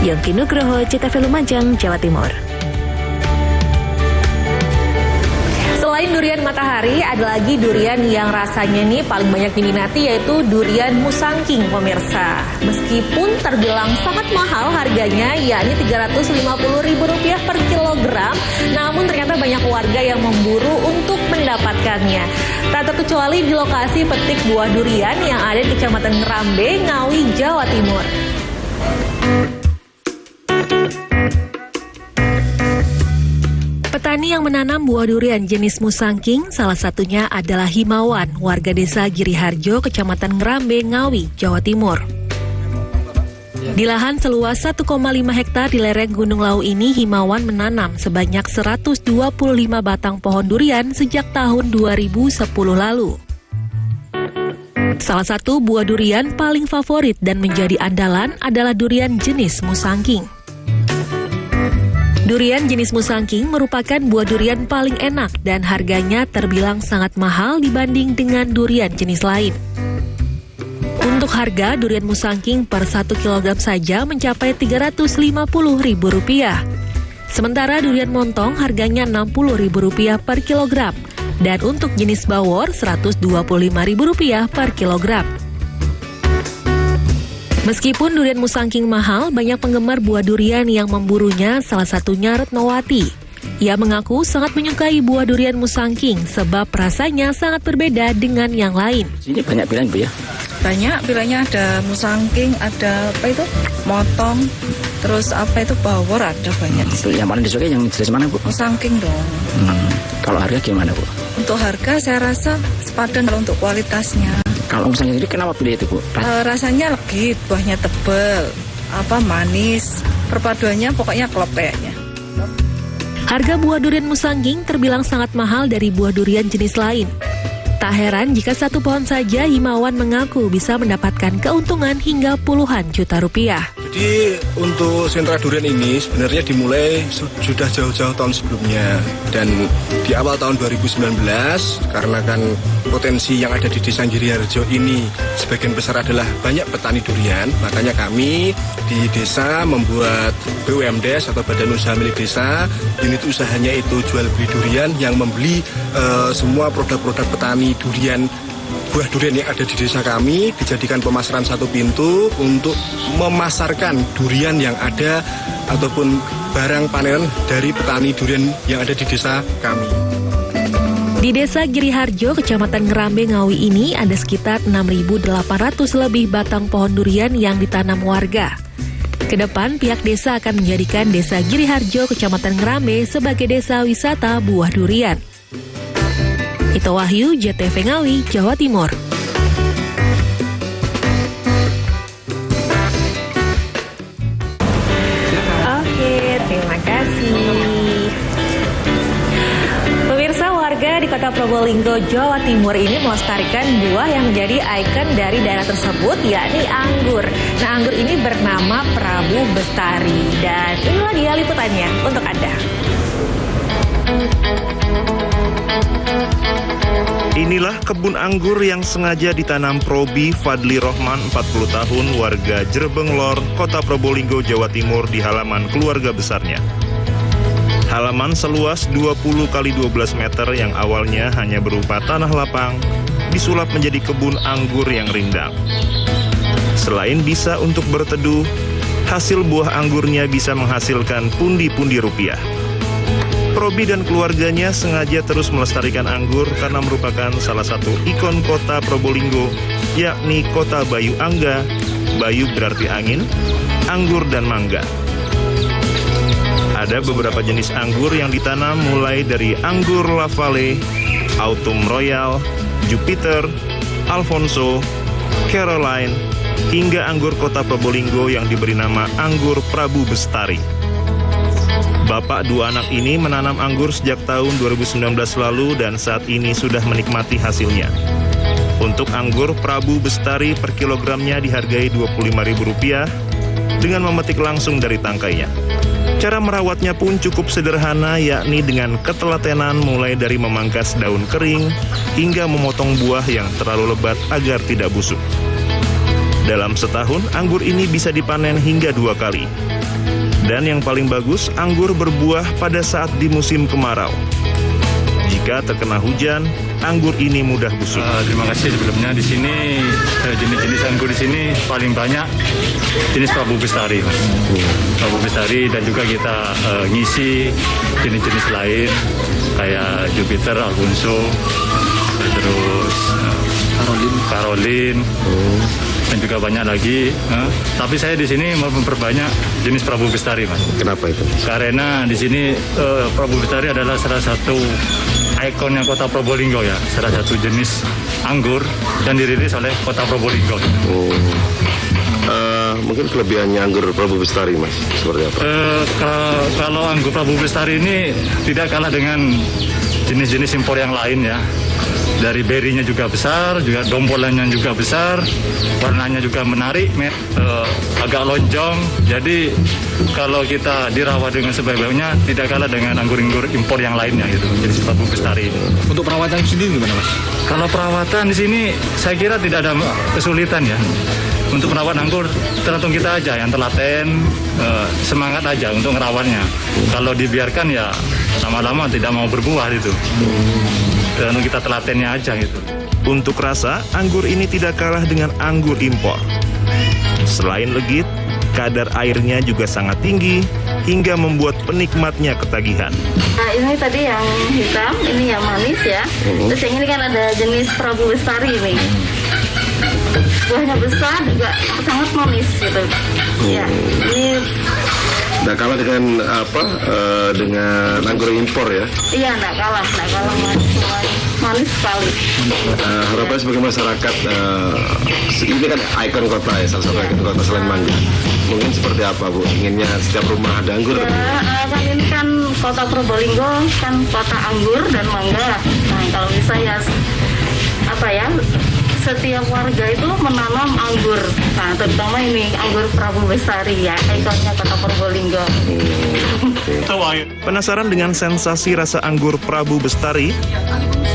Yongki Nugroho, JTV Lumajang, Jawa Timur. Selain durian matahari, ada lagi durian yang rasanya nih paling banyak diminati, yaitu durian musangking, pemirsa. Meskipun terbilang sangat mahal harganya, yakni Rp350.000 per kilogram, namun ternyata banyak warga yang memburu untuk mendapatkannya. Tak terkecuali di lokasi petik buah durian yang ada di Kecamatan Ngerambe, Ngawi, Jawa Timur. Petani yang menanam buah durian jenis musangking, salah satunya adalah Himawan, warga desa Giriharjo, Kecamatan Ngerambe, Ngawi, Jawa Timur. Di lahan seluas 1,5 hektar di lereng Gunung Lau ini, Himawan menanam sebanyak 125 batang pohon durian sejak tahun 2010 lalu. Salah satu buah durian paling favorit dan menjadi andalan adalah durian jenis musangking. Durian jenis musangking merupakan buah durian paling enak dan harganya terbilang sangat mahal dibanding dengan durian jenis lain. Untuk harga, durian musangking per 1 kg saja mencapai Rp350.000. Sementara durian montong harganya Rp60.000 per kilogram. Dan untuk jenis bawor Rp125.000 per kilogram. Meskipun durian musangking mahal, banyak penggemar buah durian yang memburunya, salah satunya Retnowati. Ia mengaku sangat menyukai buah durian musangking sebab rasanya sangat berbeda dengan yang lain. Ini banyak pilihan, Bu ya? Banyak pilihannya, ada musangking, ada apa itu, motong, terus apa itu bawor, ada banyak. Yang paling disukai yang jenis mana, Bu? Musangking dong. Kalau harga gimana, Bu? Untuk harga saya rasa sepadan kalau untuk kualitasnya. Kalau musangking ini kenapa pilih itu, Bu? Rasanya legit, buahnya tebal, manis, perpaduannya pokoknya klopeknya. Harga buah durian musangking terbilang sangat mahal dari buah durian jenis lain. Tak heran jika satu pohon saja Himawan mengaku bisa mendapatkan keuntungan hingga puluhan juta rupiah. Jadi untuk sentra durian ini sebenarnya dimulai sudah jauh-jauh tahun sebelumnya. Dan di awal tahun 2019 karena kan potensi yang ada di Desa Giriharjo ini sebagian besar adalah banyak petani durian. Makanya kami di desa membuat BUMDes atau Badan Usaha Milik Desa. Unit usahanya itu jual beli durian yang membeli semua produk-produk petani durian, buah durian yang ada di desa kami dijadikan pemasaran satu pintu untuk memasarkan durian yang ada ataupun barang panen dari petani durian yang ada di desa kami. Di Desa Giriharjo, Kecamatan Ngerambe, Ngawi ini ada sekitar 6.800 lebih batang pohon durian yang ditanam warga. Kedepan, pihak desa akan menjadikan Desa Giriharjo, Kecamatan Ngerambe sebagai desa wisata buah durian. Ito Wahyu, JTV Ngawi, Jawa Timur. Oke, terima kasih. Pemirsa, warga di Kota Probolinggo, Jawa Timur ini melestarikan buah yang menjadi ikon dari daerah tersebut, yakni anggur. Nah, anggur ini bernama Prabu Bestari. Dan inilah dia liputannya untuk Anda. Inilah kebun anggur yang sengaja ditanam Probi Fadli Rohman, 40 tahun, warga Jerebeng Lor, Kota Probolinggo, Jawa Timur di halaman keluarga besarnya. Halaman seluas 20 x 12 meter yang awalnya hanya berupa tanah lapang, disulap menjadi kebun anggur yang rindang. Selain bisa untuk berteduh, hasil buah anggurnya bisa menghasilkan pundi-pundi rupiah. Probi dan keluarganya sengaja terus melestarikan anggur karena merupakan salah satu ikon Kota Probolinggo, yakni Kota Bayu Angga. Bayu berarti angin, anggur dan mangga. Ada beberapa jenis anggur yang ditanam mulai dari anggur Lavale, Autumn Royal, Jupiter, Alfonso, Caroline, hingga anggur Kota Probolinggo yang diberi nama anggur Prabu Bestari. Bapak dua anak ini menanam anggur sejak tahun 2019 lalu dan saat ini sudah menikmati hasilnya. Untuk anggur Prabu Bestari per kilogramnya dihargai Rp25.000 dengan memetik langsung dari tangkainya. Cara merawatnya pun cukup sederhana, yakni dengan ketelatenan mulai dari memangkas daun kering hingga memotong buah yang terlalu lebat agar tidak busuk. Dalam setahun, anggur ini bisa dipanen hingga 2 kali. Dan yang paling bagus, anggur berbuah pada saat di musim kemarau. Jika terkena hujan, anggur ini mudah busuk. Terima kasih sebelumnya. Di sini jenis-jenis anggur di sini paling banyak jenis Prabu Bestari, Mas. Prabu Bestari, dan juga kita ngisi jenis-jenis lain kayak Jupiter, Alfonso, terus Caroline. Dan juga banyak lagi, tapi saya di sini memperbanyak jenis Prabu Bestari, Mas. Kenapa itu? Karena di sini Prabu Bestari adalah salah satu ikonnya Kota Probolinggo ya, salah satu jenis anggur yang dirilis oleh Kota Probolinggo. Mungkin kelebihannya anggur Prabu Bestari, Mas, seperti apa? Kalau anggur Prabu Bestari ini tidak kalah dengan jenis-jenis impor yang lain ya. Dari berinya juga besar, juga dompolannya juga besar, warnanya juga menarik, agak lonjong. Jadi kalau kita dirawat dengan sebaik-baiknya, tidak kalah dengan anggur-anggur impor yang lainnya gitu. Jadi Prabu Bestari ini. Untuk perawatan sendiri gimana, Mas? Kalau perawatan di sini saya kira tidak ada kesulitan ya. Untuk merawat anggur tergantung kita aja yang telaten, semangat aja untuk merawatnya. Kalau dibiarkan ya lama-lama tidak mau berbuah itu. Tergantung kita telatennya aja gitu. Untuk rasa, anggur ini tidak kalah dengan anggur impor. Selain legit, kadar airnya juga sangat tinggi hingga membuat penikmatnya ketagihan. Nah, ini tadi yang hitam, ini yang manis ya. Terus yang ini kan ada jenis Prabu Bestari ini. Buahnya besar juga sangat manis gitu. Ya, ini Nggak kalah dengan dengan anggur impor ya? iya nggak kalah manis sekali. Harapannya sebagai masyarakat, ini kan ikon kota ya, salah satu ikon kota selain mangga. Mungkin seperti apa Bu? Inginnya setiap rumah ada anggur? Ya, kan ini kan kota Probolinggo kan kota anggur dan mangga. Nah kalau bisa ya setiap warga itu menanam anggur. Nah, terutama ini anggur Prabu Bestari ya, ikonnya kota Probolinggo. Penasaran dengan sensasi rasa anggur Prabu Bestari?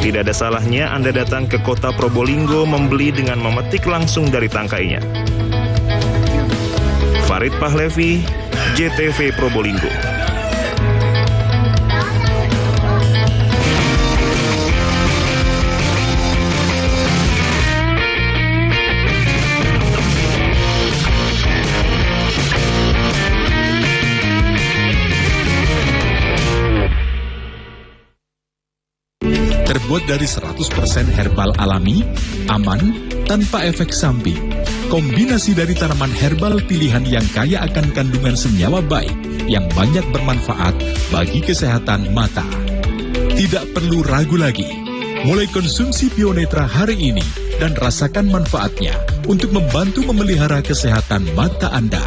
Tidak ada salahnya Anda datang ke kota Probolinggo membeli dengan memetik langsung dari tangkainya. Farid Pahlevi, JTV Probolinggo. Terbuat dari 100% herbal alami, aman, tanpa efek samping. Kombinasi dari tanaman herbal pilihan yang kaya akan kandungan senyawa baik yang banyak bermanfaat bagi kesehatan mata. Tidak perlu ragu lagi. Mulai konsumsi Bionetra hari ini dan rasakan manfaatnya untuk membantu memelihara kesehatan mata Anda.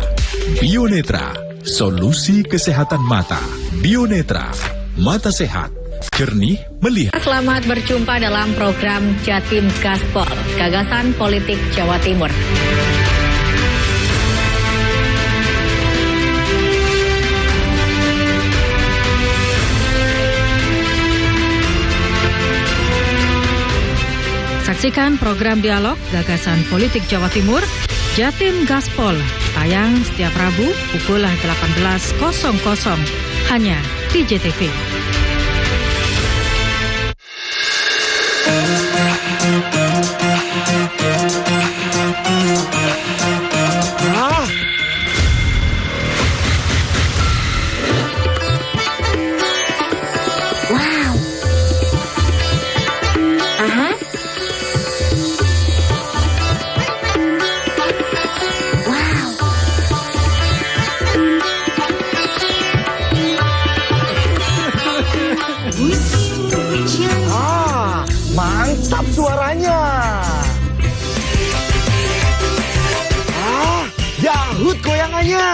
Bionetra, solusi kesehatan mata. Bionetra, mata sehat, jernih melihat. Selamat berjumpa dalam program Jatim Gaspol, Gagasan Politik Jawa Timur. Saksikan program dialog Gagasan Politik Jawa Timur, Jatim Gaspol, tayang setiap Rabu pukul 18.00 hanya di JTV. Wow. Mantap suaranya. Dahut goyangannya.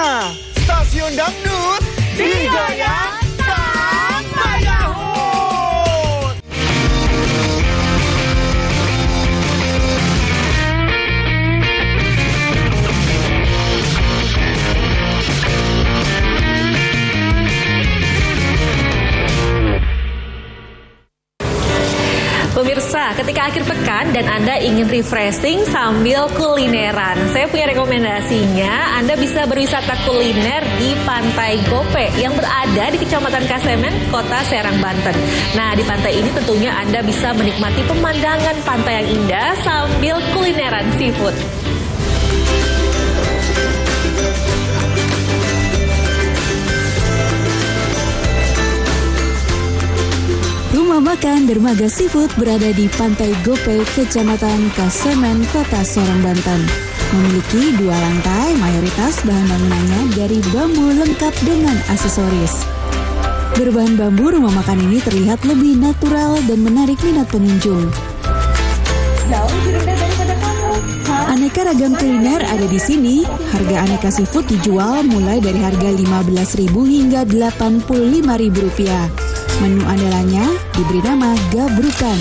Stasiun dangdut digoyang sama dahut. Pemirsa, ketika akhir pekan dan Anda ingin refreshing sambil kulineran, saya punya rekomendasinya. Anda bisa berwisata kuliner di Pantai Gope yang berada di Kecamatan Kasemen, Kota Serang, Banten. Nah, di pantai ini tentunya Anda bisa menikmati pemandangan pantai yang indah sambil kulineran seafood. Rumah makan Dermaga Seafood berada di Pantai Gope, Kecamatan Kasemen, Kota Serang, Banten. Memiliki 2 lantai, mayoritas bahan bangunannya dari bambu lengkap dengan aksesoris. Berbahan bambu, rumah makan ini terlihat lebih natural dan menarik minat pengunjung. Aneka ragam kuliner ada di sini. Harga aneka seafood dijual mulai dari harga Rp15.000 hingga Rp85.000. Menu andalannya diberi nama gabrukan.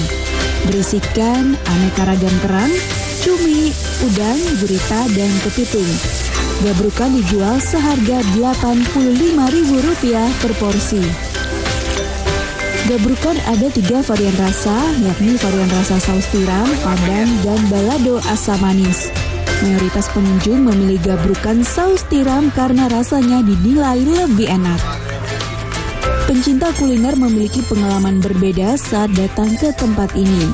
berisikan aneka ragam kerang, cumi, udang, gurita, dan kepiting. Gabrukan dijual seharga Rp85.000 per porsi. Gabrukan ada 3 varian rasa, yakni varian rasa saus tiram, pandan, dan balado asam manis. Mayoritas pengunjung memilih gabrukan saus tiram karena rasanya dinilai lebih enak. Pencinta kuliner memiliki pengalaman berbeda saat datang ke tempat ini.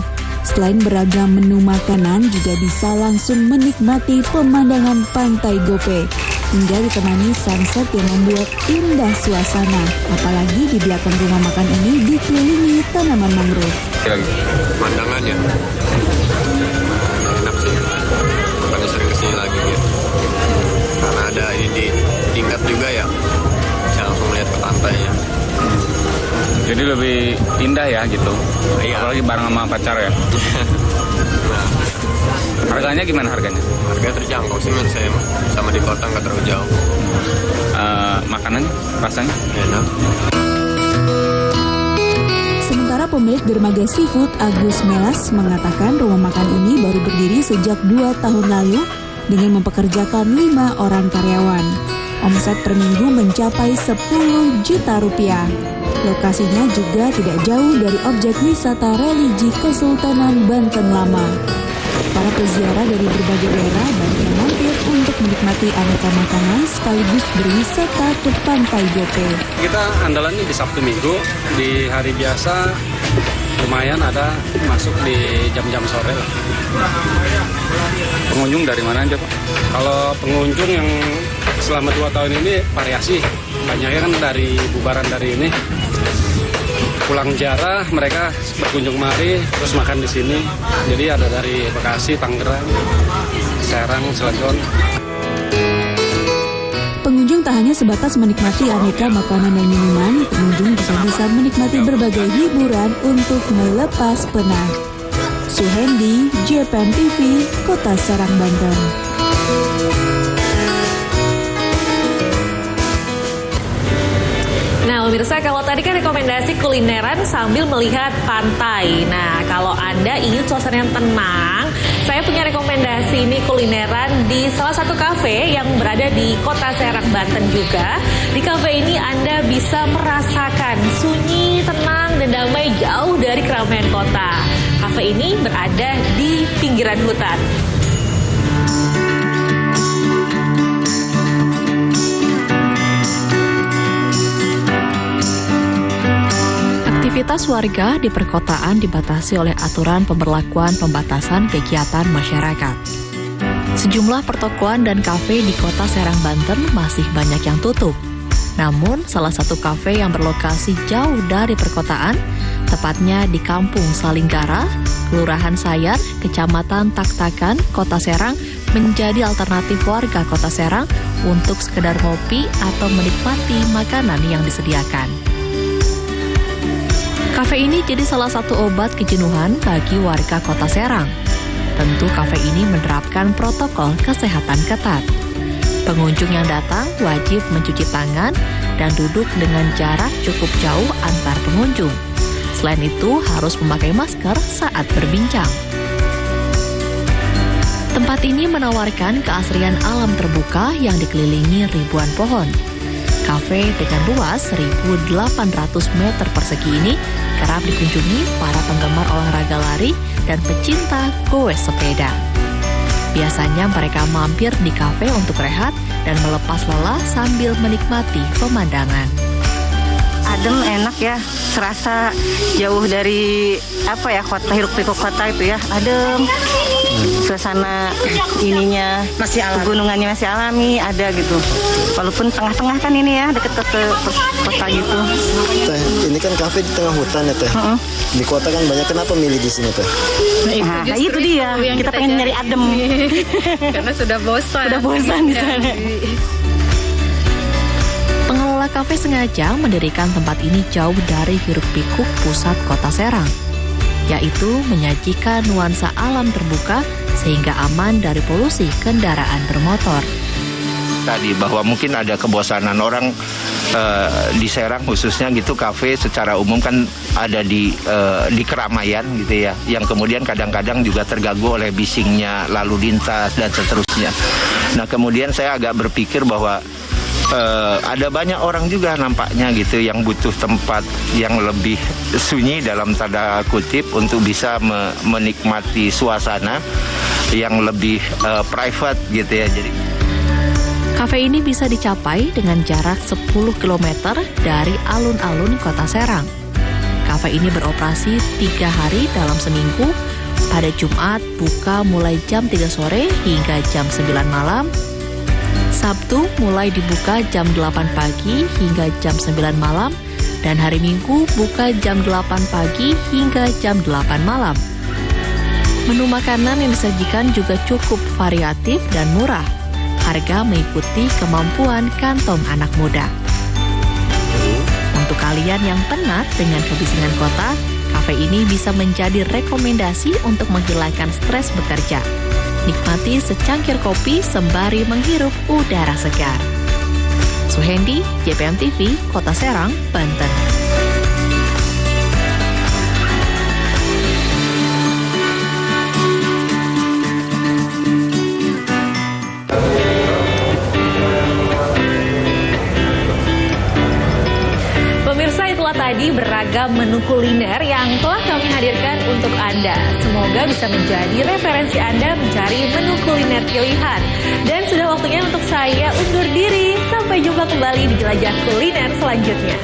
Selain beragam menu makanan, juga bisa langsung menikmati pemandangan Pantai Gope hingga ditemani sunset yang membuat indah suasana. Apalagi di belakang rumah makan ini dikelilingi tanaman mangrove. Pemandangannya enak sih, makanya sering kesini lagi gitu. Karena ada ini di tingkat juga ya, bisa langsung melihat ke pantainya. Jadi lebih indah ya gitu. Iya. Apalagi bareng sama pacar ya. Nah. Harganya gimana harganya? Harga terjangkau sih menurut saya, sama di kota nggak terlalu jauh. Makanan rasanya enak. Sementara pemilik dermaga seafood Agus Melas mengatakan rumah makan ini baru berdiri sejak 2 tahun lalu dengan mempekerjakan 5 orang karyawan. Omset per minggu mencapai 10 juta rupiah. Lokasinya juga tidak jauh dari objek wisata religi Kesultanan Banten Lama. Para peziarah dari berbagai daerah banyak yang mampir untuk menikmati aneka makanan sekaligus berwisata ke Pantai Gope. Kita andalannya di Sabtu Minggu, di hari biasa lumayan ada masuk di jam-jam sore lah. Pengunjung dari mana aja Pak? Kalau pengunjung yang selama 2 tahun ini variasi, banyaknya kan dari bubaran dari ini. Pulang jarah mereka berkunjung mari terus makan di sini. Jadi ada dari Bekasi, Tangerang, Serang, Cilegon. Pengunjung tak hanya sebatas menikmati aneka makanan dan minuman, pengunjung juga bisa menikmati berbagai hiburan untuk melepas penat. Suhendi, JPM TV, Kota Serang, Banten. Nah, pemirsa, kalau tadi kan rekomendasi kulineran sambil melihat pantai. Nah, kalau Anda ingin suasana yang tenang, saya punya rekomendasi ini kulineran di salah satu kafe yang berada di Kota Serang, Banten juga. Di kafe ini Anda bisa merasakan sunyi, tenang, dan damai jauh dari keramaian kota. Kafe ini berada di pinggiran hutan. Aktivitas warga di perkotaan dibatasi oleh aturan pemberlakuan pembatasan kegiatan masyarakat. Sejumlah pertokoan dan kafe di Kota Serang, Banten masih banyak yang tutup. Namun, salah satu kafe yang berlokasi jauh dari perkotaan, tepatnya di Kampung Salinggara, Kelurahan Sayar, Kecamatan Taktakan, Kota Serang, menjadi alternatif warga Kota Serang untuk sekedar ngopi atau menikmati makanan yang disediakan. Kafe ini jadi salah satu obat kejenuhan bagi warga Kota Serang. Tentu kafe ini menerapkan protokol kesehatan ketat. Pengunjung yang datang wajib mencuci tangan dan duduk dengan jarak cukup jauh antar pengunjung. Selain itu, harus memakai masker saat berbincang. Tempat ini menawarkan keasrian alam terbuka yang dikelilingi ribuan pohon. Kafe dengan luas 1.800 meter persegi ini kerap dikunjungi para penggemar olahraga lari dan pecinta goes sepeda. Biasanya mereka mampir di kafe untuk rehat dan melepas lelah sambil menikmati pemandangan. Adem, enak ya, serasa jauh dari kota, hiruk-pikuk kota itu ya, adem. Suasana ininya masih alami, pegunungannya masih alami, ada gitu. Walaupun tengah-tengah kan ini ya, deket ke kota gitu. Teh, ini kan kafe di tengah hutan ya Teh. Di kota kan banyak, kenapa milih di sini Teh? Nah, itu dia, kita pengen nyari adem. Karena sudah bosan. Sudah bosan di sana. Pengelola kafe sengaja mendirikan tempat ini jauh dari hiruk-pikuk pusat Kota Serang, yaitu menyajikan nuansa alam terbuka sehingga aman dari polusi kendaraan bermotor. Tadi bahwa mungkin ada kebosanan orang di Serang khususnya gitu, kafe secara umum kan ada di keramaian gitu ya, yang kemudian kadang-kadang juga terganggu oleh bisingnya lalu lintas dan seterusnya. Nah kemudian saya agak berpikir bahwa ada banyak orang juga nampaknya gitu yang butuh tempat yang lebih sunyi dalam tanda kutip untuk bisa menikmati suasana yang lebih private gitu ya. Jadi kafe ini bisa dicapai dengan jarak 10 km dari alun-alun Kota Serang. Kafe ini beroperasi 3 hari dalam seminggu. Pada Jumat buka mulai jam 3 sore hingga jam 9 malam. Sabtu mulai dibuka jam 8 pagi hingga jam 9 malam, dan hari Minggu buka jam 8 pagi hingga jam 8 malam. Menu makanan yang disajikan juga cukup variatif dan murah. Harga mengikuti kemampuan kantong anak muda. Untuk kalian yang penat dengan kebisingan kota, kafe ini bisa menjadi rekomendasi untuk menghilangkan stres bekerja. Nikmati secangkir kopi sembari menghirup udara segar. Suhendi, JPM TV, Kota Serang, Banten. Pemirsa, itulah tadi beragam menu kuliner yang telah kami hadirkan untuk Anda. Semoga bisa menjadi referensi Anda mencari menu kuliner pilihan. Dan sudah waktunya untuk saya undur diri. Sampai jumpa kembali di Jelajah Kuliner selanjutnya.